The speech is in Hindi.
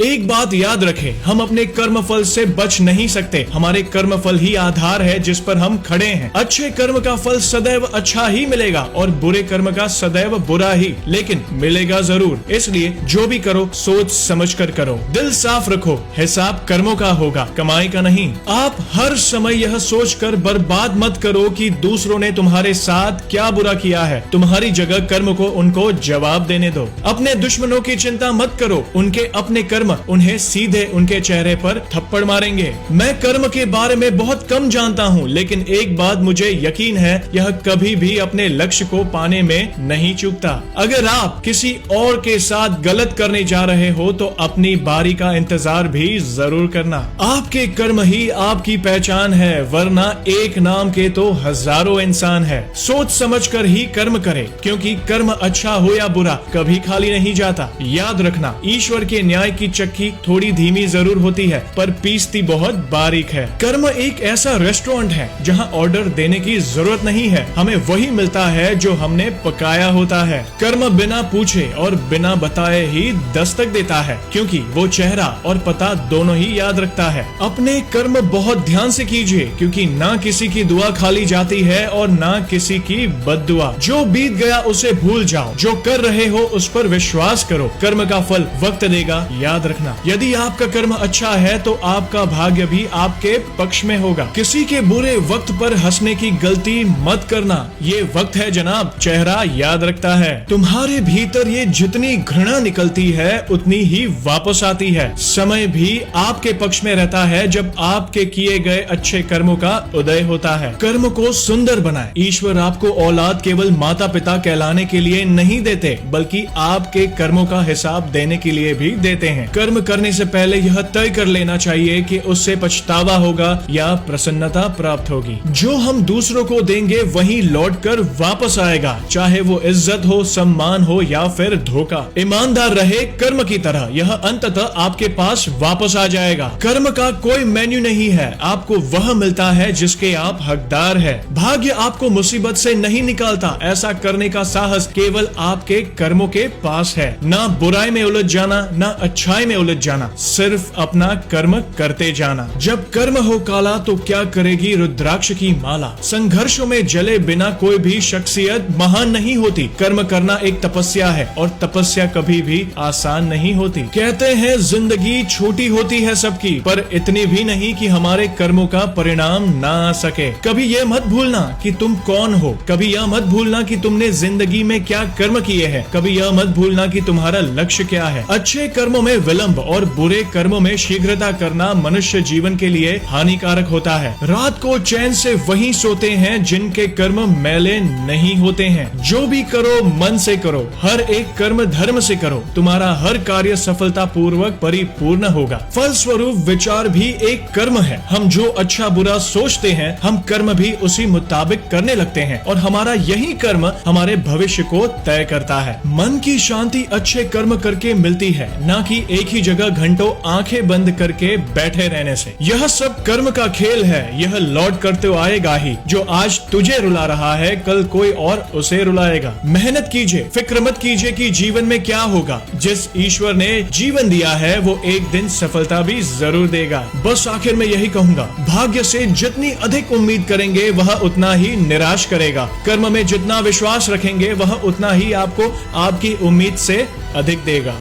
एक बात याद रखें, हम अपने कर्म फल से बच नहीं सकते। हमारे कर्म फल ही आधार है जिस पर हम खड़े हैं। अच्छे कर्म का फल सदैव अच्छा ही मिलेगा और बुरे कर्म का सदैव बुरा ही, लेकिन मिलेगा जरूर। इसलिए जो भी करो सोच समझ कर करो, दिल साफ रखो, हिसाब कर्मों का होगा, कमाई का नहीं। आप हर समय यह सोचकर बर्बाद मत करो कि दूसरों ने तुम्हारे साथ क्या बुरा किया है। तुम्हारी जगह कर्म को उनको जवाब देने दो। अपने दुश्मनों की चिंता मत करो, उनके अपने कर्म उन्हें सीधे उनके चेहरे पर थप्पड़ मारेंगे। मैं कर्म के बारे में बहुत कम जानता हूँ, लेकिन एक बात मुझे यकीन है, यह कभी भी अपने लक्ष्य को पाने में नहीं चूकता। अगर आप किसी और के साथ गलत करने जा रहे हो तो अपनी बारी का इंतजार भी जरूर करना। आपके कर्म ही आपकी पहचान है, वरना एक नाम के तो हजारों इंसान है। सोच समझ कर ही कर्म करें, क्योंकि कर्म अच्छा हो या बुरा कभी खाली नहीं जाता। याद रखना, ईश्वर के न्याय की चक्की थोड़ी धीमी जरूर होती है, पर पीसती बहुत बारीक है। कर्म एक ऐसा रेस्टोरेंट है जहां ऑर्डर देने की जरूरत नहीं है, हमें वही मिलता है जो हमने पकाया होता है। कर्म बिना पूछे और बिना बताए ही दस्तक देता है, क्योंकि वो चेहरा और पता दोनों ही याद रखता है। अपने कर्म बहुत ध्यान से कीजिए, क्योंकि ना किसी की दुआ खाली जाती है और ना किसी की बद्दुआ। जो बीत गया उसे भूल जाओ, जो कर रहे हो उस पर विश्वास करो। कर्म का फल वक्त देगा, याद रखना। यदि आपका कर्म अच्छा है तो आपका भाग्य भी आपके पक्ष में होगा। किसी के बुरे वक्त पर हंसने की गलती मत करना, ये वक्त है जनाब, चेहरा याद रखता है। तुम्हारे भीतर ये जितनी घृणा निकलती है उतनी ही वापस आती है। समय भी आपके पक्ष में रहता है जब आपके किए गए अच्छे कर्मों का उदय होता है। कर्म को सुंदर बनाए। ईश्वर आपको औलाद केवल माता पिता कहलाने के लिए नहीं देते, बल्कि आपके कर्मों का हिसाब देने के लिए भी देते हैं। कर्म करने से पहले यह तय कर लेना चाहिए कि उससे पछतावा होगा या प्रसन्नता प्राप्त होगी। जो हम दूसरों को देंगे वही लौटकर वापस आएगा, चाहे वो इज्जत हो, सम्मान हो या फिर धोखा। ईमानदार रहे कर्म की तरह, यह अंततः आपके पास वापस आ जाएगा। कर्म का कोई मेन्यू नहीं है, आपको वह मिलता है जिसके आप हकदार है। भाग्य आपको मुसीबत से नहीं निकालता, ऐसा करने का साहस केवल आपके कर्मों के पास है। ना बुराई में उलझ जाना, ना अच्छाई में उलझ जाना, सिर्फ अपना कर्म करते जाना। जब कर्म हो काला तो क्या करेगी रुद्राक्ष की माला। संघर्षों में जले बिना कोई भी शख्सियत महान नहीं होती। कर्म करना एक तपस्या है और तपस्या कभी भी आसान नहीं होती। कहते हैं जिंदगी छोटी होती है सबकी, पर इतनी भी नहीं कि हमारे कर्मों का परिणाम ना आ सके। कभी यह मत भूलना कि तुम कौन हो, कभी यह मत भूलना कि तुमने जिंदगी में क्या कर्म किए हैं, कभी यह मत भूलना कि तुम्हारा लक्ष्य क्या है। अच्छे कर्मों में विलंब और बुरे कर्मों में शीघ्रता करना मनुष्य जीवन के लिए हानिकारक होता है। रात को चैन से वही सोते हैं जिनके कर्म मैले नहीं होते हैं। जो भी करो मन से करो, हर एक कर्म धर्म से करो, तुम्हारा हर कार्य सफलता पूर्वक परिपूर्ण होगा। फल स्वरूप विचार भी एक कर्म है। हम जो अच्छा बुरा सोचते हैं, हम कर्म भी उसी मुताबिक करने लगते हैं और हमारा यही कर्म हमारे भविष्य को तय करता है। मन की शांति अच्छे कर्म करके मिलती है, न कि एक ही जगह घंटों आंखें बंद करके बैठे रहने से। यह सब कर्म का खेल है, यह लौट कर तो आएगा ही। जो आज तुझे रुला रहा है कल कोई और उसे रुलाएगा। मेहनत कीजिए, फिक्र मत कीजिए कि जीवन में क्या होगा। जिस ईश्वर ने जीवन दिया है वो एक दिन सफलता भी जरूर देगा। बस आखिर में यही कहूंगा, भाग्य से जितनी अधिक उम्मीद करेंगे वह उतना ही निराश करेगा। कर्म में जितना विश्वास रखेंगे वह उतना ही आपको आपकी उम्मीद से अधिक देगा।